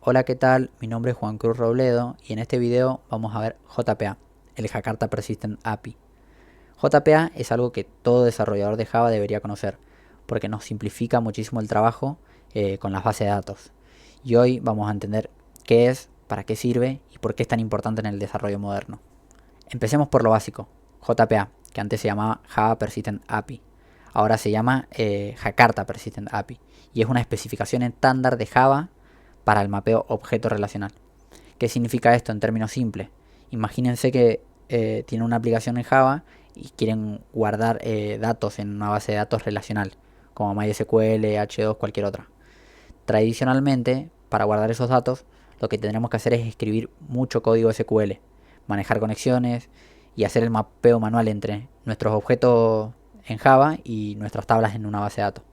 Hola, ¿qué tal? Mi nombre es Juan Cruz Robledo y en este video vamos a ver JPA, el Jakarta Persistent API. JPA es algo que todo desarrollador de Java debería conocer porque nos simplifica muchísimo el trabajo con las bases de datos. Y hoy vamos a entender qué es, para qué sirve y por qué es tan importante en el desarrollo moderno. Empecemos por lo básico, JPA, que antes se llamaba Java Persistent API. Ahora se llama Jakarta Persistent API y es una especificación estándar de Java para el mapeo objeto relacional. ¿Qué significa esto en términos simples? Imagínense que tienen una aplicación en Java y quieren guardar datos en una base de datos relacional, como MySQL, H2, cualquier otra. Tradicionalmente, para guardar esos datos, lo que tendremos que hacer es escribir mucho código SQL, manejar conexiones y hacer el mapeo manual entre nuestros objetos en Java y nuestras tablas en una base de datos.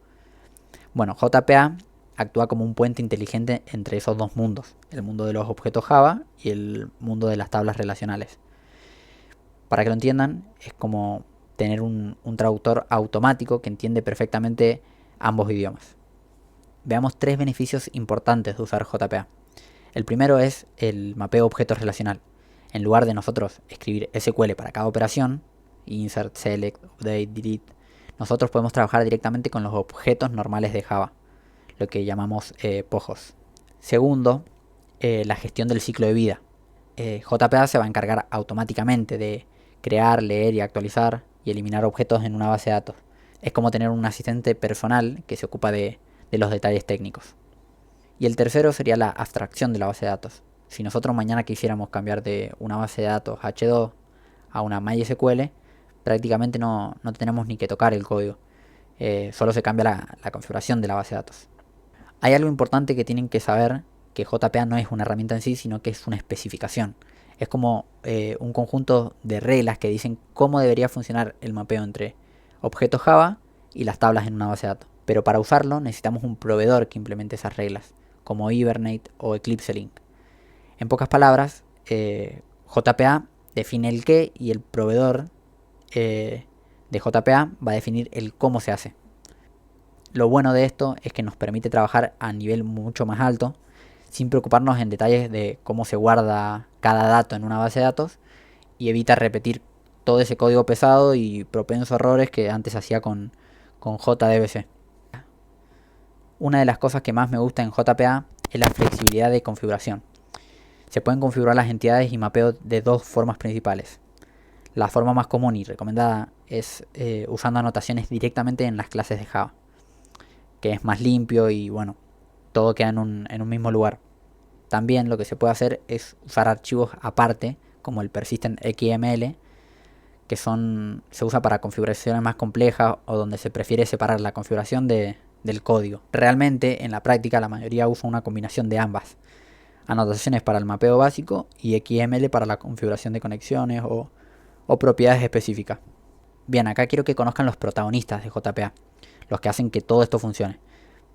Bueno, JPA actúa como un puente inteligente entre esos dos mundos, el mundo de los objetos Java y el mundo de las tablas relacionales. Para que lo entiendan, es como tener un traductor automático que entiende perfectamente ambos idiomas. Veamos tres beneficios importantes de usar JPA. El primero es el mapeo objeto relacional. En lugar de nosotros escribir SQL para cada operación, insert, select, update, delete, nosotros podemos trabajar directamente con los objetos normales de Java, lo que llamamos POJOS. Segundo, la gestión del ciclo de vida. JPA se va a encargar automáticamente de crear, leer y actualizar y eliminar objetos en una base de datos. Es como tener un asistente personal que se ocupa de los detalles técnicos. Y el tercero sería la abstracción de la base de datos. Si nosotros mañana quisiéramos cambiar de una base de datos H2 a una MySQL, prácticamente no tenemos ni que tocar el código. Solo se cambia la configuración de la base de datos. Hay algo importante que tienen que saber, que JPA no es una herramienta en sí, sino que es una especificación. Es como un conjunto de reglas que dicen cómo debería funcionar el mapeo entre objetos Java y las tablas en una base de datos. Pero para usarlo necesitamos un proveedor que implemente esas reglas, como Hibernate o Eclipse Link. En pocas palabras, JPA define el qué y el proveedor de JPA va a definir el cómo se hace. Lo bueno de esto es que nos permite trabajar a nivel mucho más alto, sin preocuparnos en detalles de cómo se guarda cada dato en una base de datos y evita repetir todo ese código pesado y propenso a errores que antes hacía con JDBC. Una de las cosas que más me gusta en JPA es la flexibilidad de configuración. Se pueden configurar las entidades y mapeos de dos formas principales. La forma más común y recomendada es usando anotaciones directamente en las clases de Java, que es más limpio y bueno, todo queda en un mismo lugar. También lo que se puede hacer es usar archivos aparte, como el persistent XML, que se usa para configuraciones más complejas o donde se prefiere separar la configuración del código. Realmente, en la práctica, la mayoría usa una combinación de ambas. Anotaciones para el mapeo básico y XML para la configuración de conexiones o propiedades específicas. Bien, acá quiero que conozcan los protagonistas de JPA, los que hacen que todo esto funcione.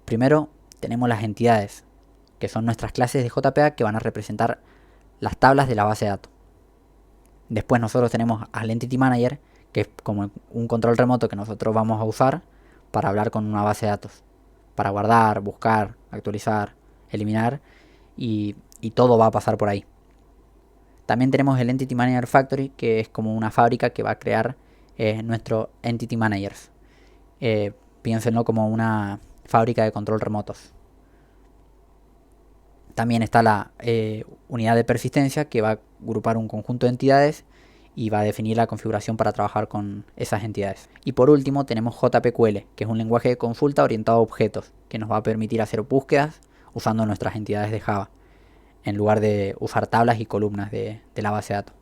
Primero tenemos las entidades, que son nuestras clases de JPA que van a representar las tablas de la base de datos. Después nosotros tenemos al Entity Manager, que es como un control remoto que nosotros vamos a usar para hablar con una base de datos, para guardar, buscar, actualizar, eliminar y todo va a pasar por ahí. También tenemos el Entity Manager Factory, que es como una fábrica que va a crear nuestro Entity Managers. Piénsenlo como una fábrica de control remotos. También está la unidad de persistencia, que va a agrupar un conjunto de entidades y va a definir la configuración para trabajar con esas entidades. Y por último tenemos JPQL, que es un lenguaje de consulta orientado a objetos, que nos va a permitir hacer búsquedas usando nuestras entidades de Java, en lugar de usar tablas y columnas de la base de datos.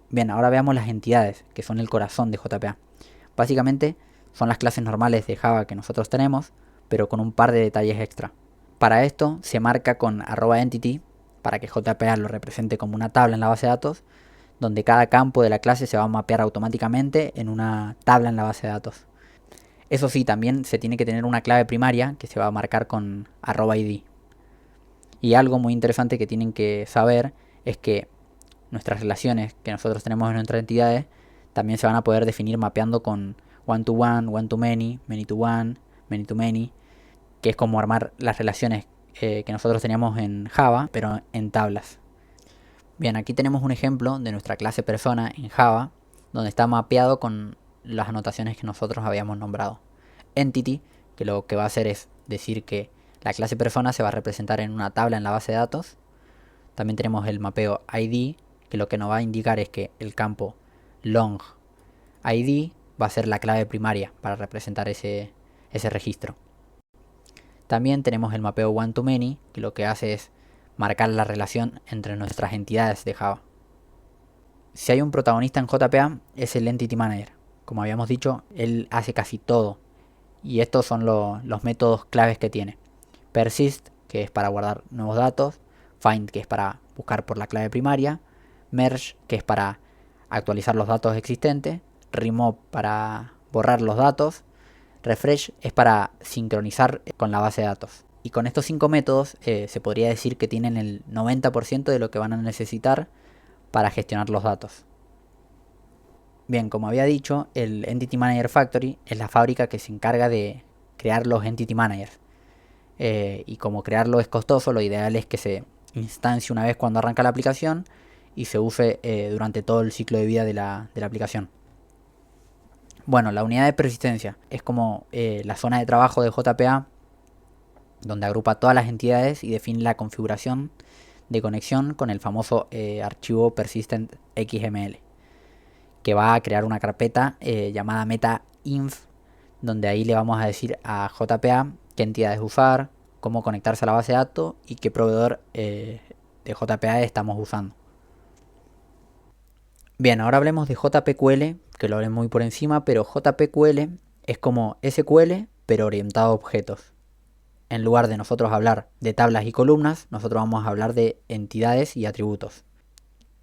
Bien, ahora veamos las entidades, que son el corazón de JPA. Básicamente son las clases normales de Java que nosotros tenemos, pero con un par de detalles extra. Para esto se marca con @entity para que JPA lo represente como una tabla en la base de datos, donde cada campo de la clase se va a mapear automáticamente en una tabla en la base de datos. Eso sí, también se tiene que tener una clave primaria que se va a marcar con @id. Y algo muy interesante que tienen que saber es que nuestras relaciones que nosotros tenemos en nuestras entidades también se van a poder definir mapeando con one to one to many, many to one, many to many, que es como armar las relaciones que nosotros teníamos en Java, pero en tablas. Bien, aquí tenemos un ejemplo de nuestra clase persona en Java, donde está mapeado con las anotaciones que nosotros habíamos nombrado. Entity, que lo que va a hacer es decir que la clase persona se va a representar en una tabla en la base de datos. También tenemos el mapeo ID, que lo que nos va a indicar es que el campo long ID va a ser la clave primaria para representar ese registro. También tenemos el mapeo one-to-many, que lo que hace es marcar la relación entre nuestras entidades de Java. Si hay un protagonista en JPA, es el Entity Manager. Como habíamos dicho, él hace casi todo. Y estos son los métodos claves que tiene. Persist, que es para guardar nuevos datos. Find, que es para buscar por la clave primaria. Merge, que es para actualizar los datos existentes. Remove, para borrar los datos. Refresh es para sincronizar con la base de datos. Y con estos 5 métodos se podría decir que tienen el 90% de lo que van a necesitar para gestionar los datos. Bien, como había dicho, el Entity Manager Factory es la fábrica que se encarga de crear los Entity Managers. Y como crearlo es costoso, lo ideal es que se instancie una vez cuando arranca la aplicación y se use durante todo el ciclo de vida de la aplicación. Bueno, la unidad de persistencia es como la zona de trabajo de JPA, donde agrupa todas las entidades y define la configuración de conexión con el famoso archivo persistent XML, que va a crear una carpeta llamada meta-inf, donde ahí le vamos a decir a JPA qué entidades usar, cómo conectarse a la base de datos y qué proveedor de JPA estamos usando. Bien, ahora hablemos de JPQL, que lo hablé muy por encima, pero JPQL es como SQL, pero orientado a objetos. En lugar de nosotros hablar de tablas y columnas, nosotros vamos a hablar de entidades y atributos.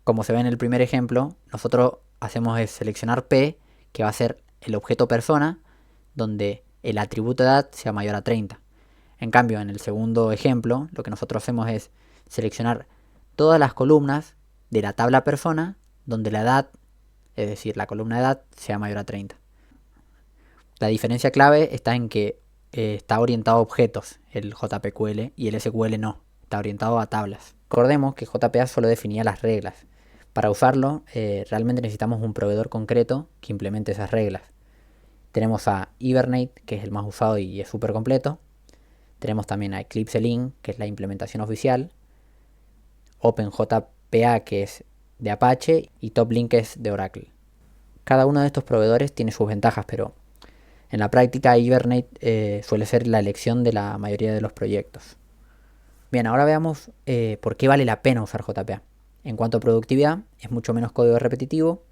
Como se ve en el primer ejemplo, nosotros hacemos es seleccionar P, que va a ser el objeto persona, donde el atributo de edad sea mayor a 30. En cambio, en el segundo ejemplo, lo que nosotros hacemos es seleccionar todas las columnas de la tabla persona, donde la edad, es decir, la columna de edad, sea mayor a 30. La diferencia clave está en que está orientado a objetos el JPQL y el SQL no, está orientado a tablas. Recordemos que JPA solo definía las reglas. Para usarlo, realmente necesitamos un proveedor concreto que implemente esas reglas. Tenemos a Hibernate, que es el más usado y es súper completo. Tenemos también a Eclipse Link, que es la implementación oficial. OpenJPA, que es de Apache, y TopLink, que es de Oracle. Cada uno de estos proveedores tiene sus ventajas, pero en la práctica Hibernate suele ser la elección de la mayoría de los proyectos. Bien, ahora veamos por qué vale la pena usar JPA. En cuanto a productividad, es mucho menos código repetitivo.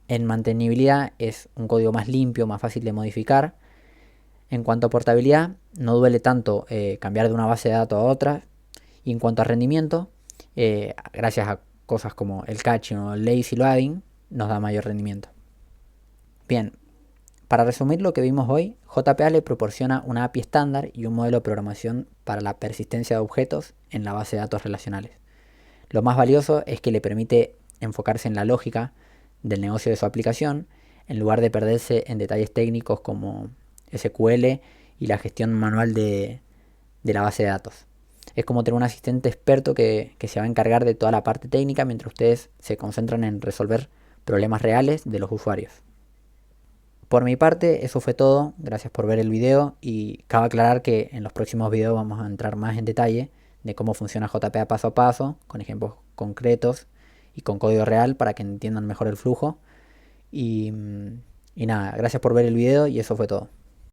En mantenibilidad es un código más limpio, más fácil de modificar. En cuanto a portabilidad, no duele tanto cambiar de una base de datos a otra. Y en cuanto a rendimiento, gracias a cosas como el caching o el lazy loading, nos da mayor rendimiento. Bien, para resumir lo que vimos hoy, JPA le proporciona una API estándar y un modelo de programación para la persistencia de objetos en la base de datos relacionales. Lo más valioso es que le permite enfocarse en la lógica del negocio de su aplicación, en lugar de perderse en detalles técnicos como SQL y la gestión manual de la base de datos. Es como tener un asistente experto que se va a encargar de toda la parte técnica mientras ustedes se concentran en resolver problemas reales de los usuarios. Por mi parte, eso fue todo. Gracias por ver el video y cabe aclarar que en los próximos videos vamos a entrar más en detalle de cómo funciona JPA paso a paso, con ejemplos concretos y con código real para que entiendan mejor el flujo. Y nada, gracias por ver el video y eso fue todo.